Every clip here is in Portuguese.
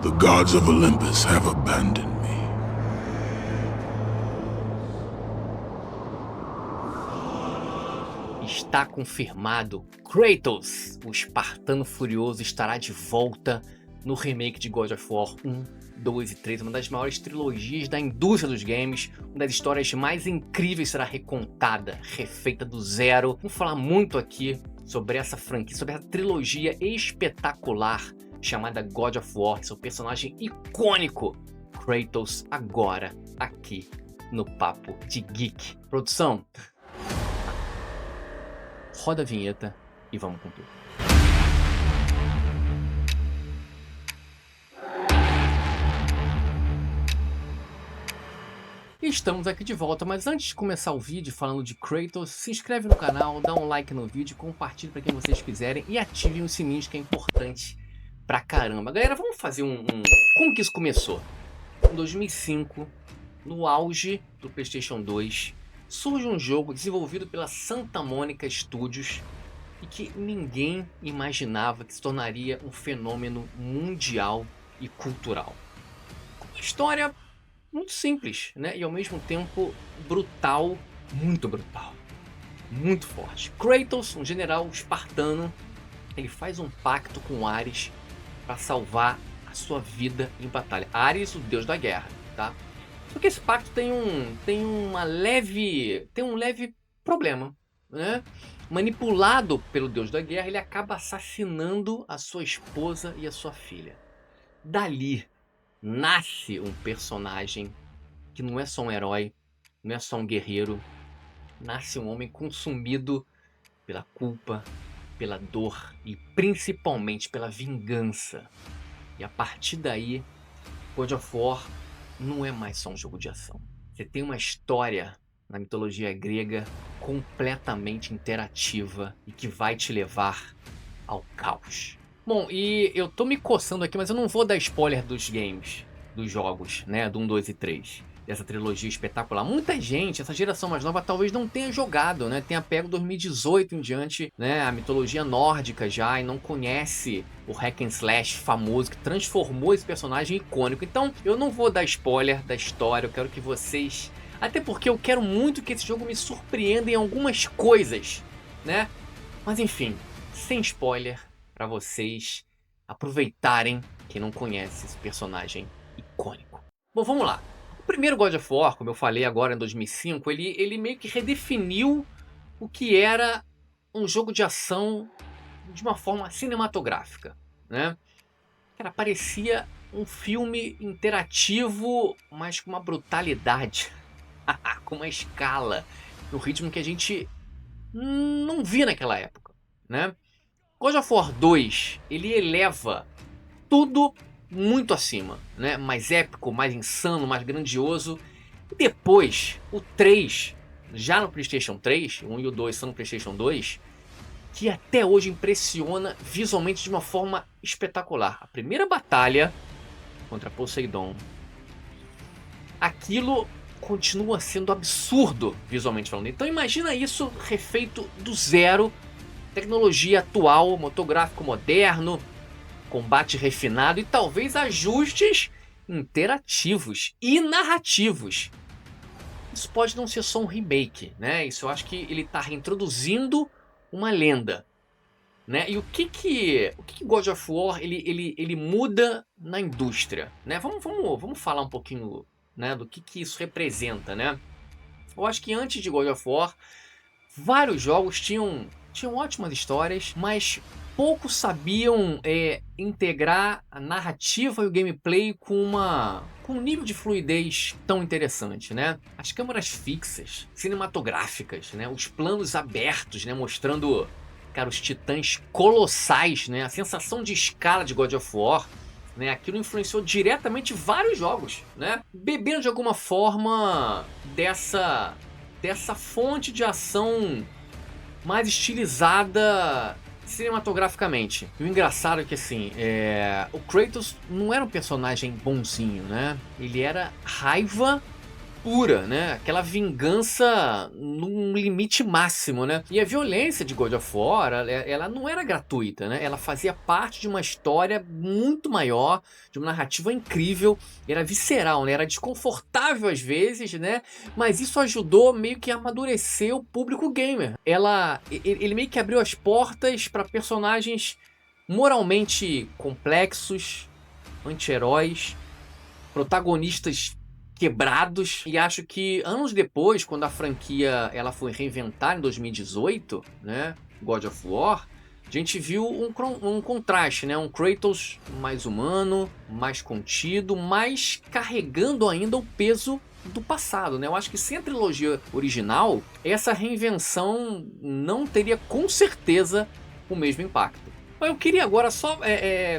The gods of Olympus have abandoned me. Está confirmado, Kratos, o espartano furioso, estará de volta no remake de God of War 1, 2 e 3, uma das maiores trilogias da indústria dos games, uma das histórias mais incríveis será recontada, refeita do zero. Vamos falar muito aqui sobre essa franquia, sobre essa trilogia espetacular chamada God of War, seu personagem icônico, Kratos, agora aqui no Papo de Geek. Produção, roda a vinheta e vamos com tudo. Estamos aqui de volta, mas antes de começar o vídeo falando de Kratos, se inscreve no canal, dá um like no vídeo, compartilhe para quem vocês quiserem e ativem os sininhos que é importante pra caramba. Galera, vamos fazer Como que isso começou? Em 2005, no auge do PlayStation 2, surge um jogo desenvolvido pela Santa Mônica Studios e que ninguém imaginava que se tornaria um fenômeno mundial e cultural. Uma história muito simples, né? E ao mesmo tempo brutal, muito forte. Kratos, um general espartano, ele faz um pacto com Ares para salvar a sua vida em batalha. Ares, o deus da guerra, tá? Só que esse pacto tem um leve problema, né? Manipulado pelo deus da guerra, ele acaba assassinando a sua esposa e a sua filha. Dali nasce um personagem que não é só um herói, não é só um guerreiro, nasce um homem consumido pela culpa, pela dor e principalmente pela vingança. E a partir daí, God of War não é mais só um jogo de ação. Você tem uma história na mitologia grega completamente interativa e que vai te levar ao caos. Bom, e eu tô me coçando aqui, mas eu não vou dar spoiler dos games, dos jogos, né, do 1, 2 e 3, dessa trilogia espetacular. Muita gente, essa geração mais nova, talvez não tenha jogado, né, tenha pego 2018 em diante, né, a mitologia nórdica já, e não conhece o hack and slash famoso que transformou esse personagem icônico. Então, eu não vou dar spoiler da história, eu quero que vocês... Até porque eu quero muito que esse jogo me surpreenda em algumas coisas, né? Mas enfim, sem spoiler, para vocês aproveitarem quem não conhece esse personagem icônico. Bom, vamos lá. O primeiro God of War, como eu falei agora em 2005, ele meio que redefiniu o que era um jogo de ação de uma forma cinematográfica, né? Cara, parecia um filme interativo, mas com uma brutalidade, com uma escala, no ritmo que a gente não via naquela época, né? God of War 2, ele eleva tudo muito acima, né? Mais épico, mais insano, mais grandioso. E depois, o 3, já no PlayStation 3, o 1 e o 2 são no PlayStation 2, que até hoje impressiona visualmente de uma forma espetacular. A primeira batalha contra Poseidon, aquilo continua sendo absurdo visualmente falando. Então imagina isso refeito do zero, tecnologia atual, motográfico moderno, combate refinado e talvez ajustes interativos e narrativos. Isso pode não ser só um remake, né? Isso eu acho que ele está reintroduzindo uma lenda, né? E o que God of War ele muda na indústria, né? Vamos falar um pouquinho, né, do que isso representa, né? Eu acho que antes de God of War, vários jogos tinham ótimas histórias, mas poucos sabiam integrar a narrativa e o gameplay com um nível de fluidez tão interessante, né? As câmeras fixas, cinematográficas, né? Os planos abertos, né? Mostrando, cara, os titãs colossais, né? A sensação de escala de God of War, né? Aquilo influenciou diretamente vários jogos, né? Bebendo de alguma forma dessa fonte de ação mais estilizada cinematograficamente. E o engraçado é que assim, o Kratos não era um personagem bonzinho, né? Ele era raiva pura, né? Aquela vingança num limite máximo, né? E a violência de God of War, ela não era gratuita, né? Ela fazia parte de uma história muito maior, de uma narrativa incrível, era visceral, né? Era desconfortável às vezes, né? Mas isso ajudou meio que a amadurecer o público gamer. Ele meio que abriu as portas para personagens moralmente complexos, anti-heróis, protagonistas quebrados, e acho que anos depois, quando a franquia ela foi reinventada em 2018, né, God of War, a gente viu um contraste, né, um Kratos mais humano, mais contido, mas carregando ainda o peso do passado, né? Eu acho que sem a trilogia original, essa reinvenção não teria com certeza o mesmo impacto. Eu queria agora só,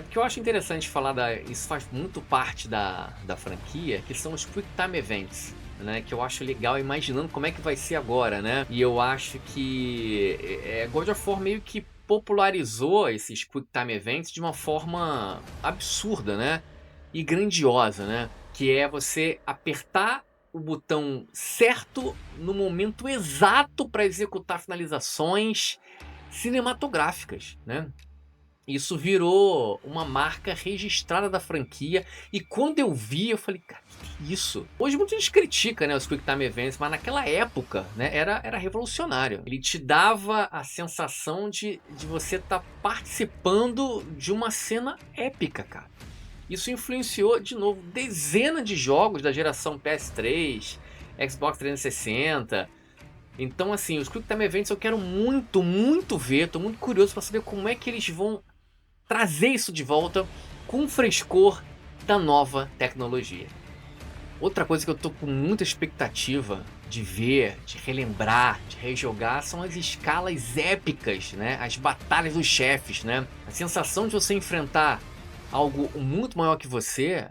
que eu acho interessante falar, isso faz muito parte da franquia, que são os Quick Time Events, né, que eu acho legal imaginando como é que vai ser agora, né, e eu acho que God of War meio que popularizou esses Quick Time Events de uma forma absurda, né, e grandiosa, né, que é você apertar o botão certo no momento exato para executar finalizações cinematográficas, né. Isso virou uma marca registrada da franquia. E quando eu vi, eu falei, cara, que é isso? Hoje muita gente critica, né, os Quick Time Events, mas naquela época, né, era revolucionário. Ele te dava a sensação de você estar participando de uma cena épica, cara. Isso influenciou, de novo, dezenas de jogos da geração PS3, Xbox 360. Então, assim, os Quick Time Events eu quero muito, muito ver. Tô muito curioso para saber como é que eles vão trazer isso de volta com o frescor da nova tecnologia. Outra coisa que eu tô com muita expectativa de ver, de relembrar, de rejogar são as escalas épicas, né? As batalhas dos chefes, né? A sensação de você enfrentar algo muito maior que você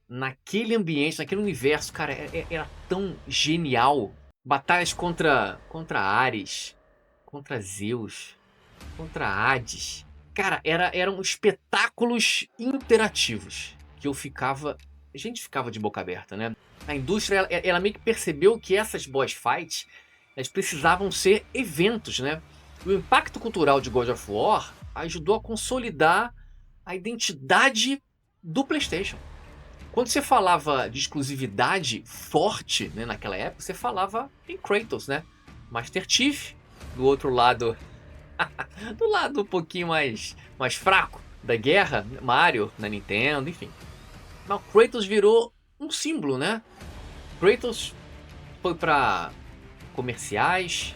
naquele ambiente, naquele universo, cara, era tão genial. Batalhas contra Ares, contra Zeus, contra Hades. Cara, eram espetáculos interativos que a gente ficava de boca aberta, né? A indústria, ela meio que percebeu que essas boss fights, elas precisavam ser eventos, né? O impacto cultural de God of War ajudou a consolidar a identidade do PlayStation. Quando você falava de exclusividade forte, né, naquela época, você falava em Kratos, né? Master Chief, do outro lado, do lado um pouquinho mais fraco da guerra, Mario na Nintendo, enfim. Mas o Kratos virou um símbolo, né? Kratos foi para comerciais,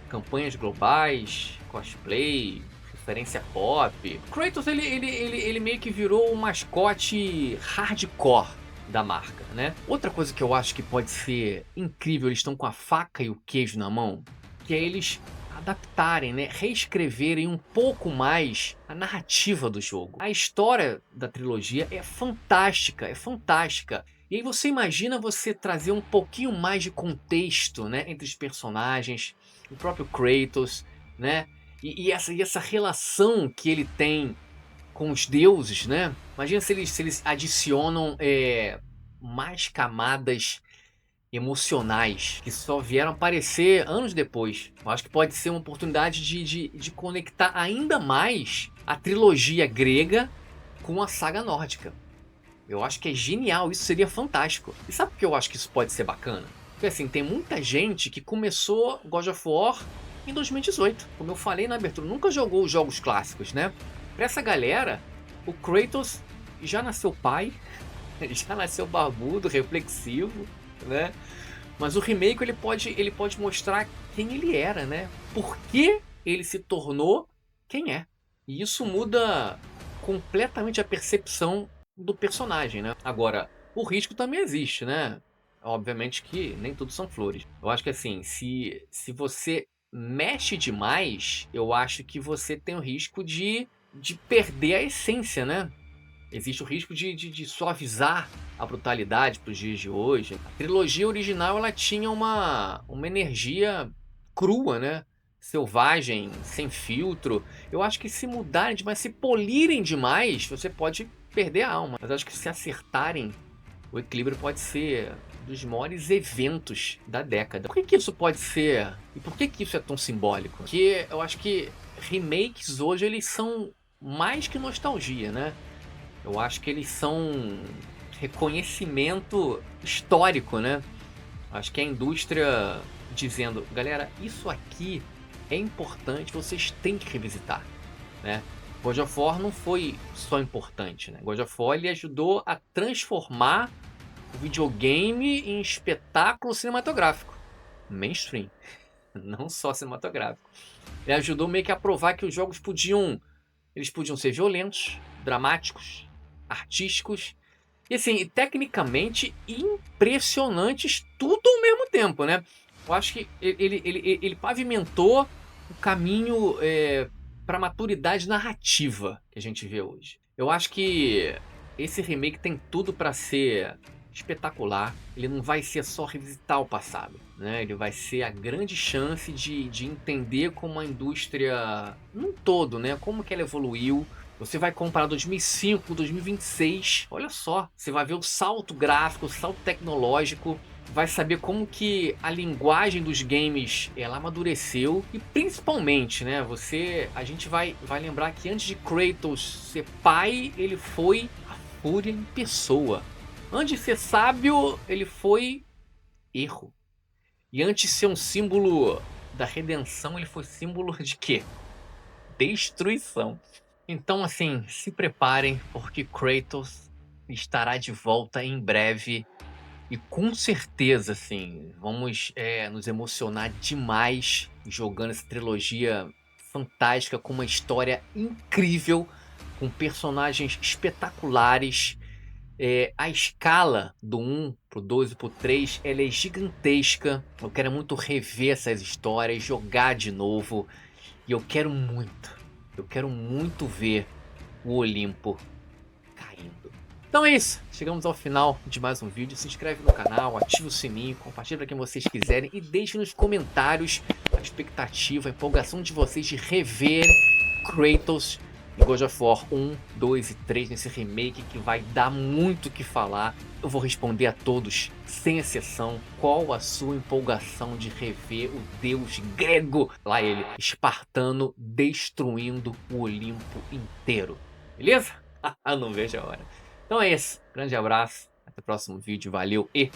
campanhas globais, cosplay, referência pop. Kratos ele meio que virou um mascote hardcore da marca, né? Outra coisa que eu acho que pode ser incrível, eles estão com a faca e o queijo na mão, que é eles adaptarem, né, reescreverem um pouco mais a narrativa do jogo. A história da trilogia é fantástica, é fantástica. E aí você imagina você trazer um pouquinho mais de contexto, né, entre os personagens, o próprio Kratos, né, e essa relação que ele tem com os deuses, né? Imagina se eles adicionam mais camadas emocionais que só vieram aparecer anos depois. Eu acho que pode ser uma oportunidade de conectar ainda mais a trilogia grega com a saga nórdica. Eu acho que é genial, isso seria fantástico. E sabe por que eu acho que isso pode ser bacana? Porque assim, tem muita gente que começou God of War em 2018. Como eu falei na abertura, nunca jogou os jogos clássicos, né? Pra essa galera, o Kratos já nasceu pai, já nasceu barbudo, reflexivo, né? Mas o remake ele pode mostrar quem ele era, né? Por que ele se tornou quem é. E isso muda completamente a percepção do personagem, né? Agora, o risco também existe, né? Obviamente que nem tudo são flores. Eu acho que assim, se você mexe demais, eu acho que você tem o risco de perder a essência, né? Existe o risco de suavizar a brutalidade para os dias de hoje. A trilogia original ela tinha uma energia crua, né? Selvagem, sem filtro. Eu acho que se mudarem demais, se polirem demais, você pode perder a alma. Mas acho que se acertarem O Equilíbrio pode ser um dos maiores eventos da década. Por que que isso pode ser? E por que que isso é tão simbólico? Porque eu acho que remakes hoje eles são mais que nostalgia, né? Eu acho que eles são reconhecimento histórico, né? Acho que a indústria dizendo, galera, isso aqui é importante, vocês têm que revisitar, né? God of War não foi só importante, né? God of War ele ajudou a transformar o videogame em espetáculo cinematográfico, mainstream, não só cinematográfico. Ele ajudou meio que a provar que os jogos eles podiam ser violentos, dramáticos, artísticos e assim, tecnicamente impressionantes, tudo ao mesmo tempo, né? Eu acho que ele pavimentou o caminho para a maturidade narrativa que a gente vê hoje. Eu acho que esse remake tem tudo para ser espetacular. Ele não vai ser só revisitar o passado, né? Ele vai ser a grande chance de entender como a indústria num todo, né? Como que ela evoluiu. Você vai comparar 2005 com 2026, olha só, você vai ver o salto gráfico, o salto tecnológico, vai saber como que a linguagem dos games ela amadureceu e principalmente, né, a gente vai lembrar que antes de Kratos ser pai, ele foi a fúria em pessoa. Antes de ser sábio, ele foi erro. E antes de ser um símbolo da redenção, ele foi símbolo de quê? Destruição. Então, assim, se preparem, porque Kratos estará de volta em breve. E com certeza, assim, vamos nos emocionar demais jogando essa trilogia fantástica, com uma história incrível, com personagens espetaculares. A escala do 1 pro 2 e pro 3, ela é gigantesca. Eu quero muito rever essas histórias, jogar de novo. E eu quero muito ver o Olimpo caindo. Então é isso, chegamos ao final de mais um vídeo. Se inscreve no canal, ativa o sininho, compartilha para quem vocês quiserem e deixe nos comentários a expectativa, a empolgação de vocês de rever Kratos em God of War 1, 2 e 3 nesse remake que vai dar muito o que falar. Eu vou responder a todos, sem exceção, qual a sua empolgação de rever o deus grego, lá ele, espartano, destruindo o Olimpo inteiro. Beleza? Não vejo a hora. Então é isso, grande abraço, até o próximo vídeo, valeu e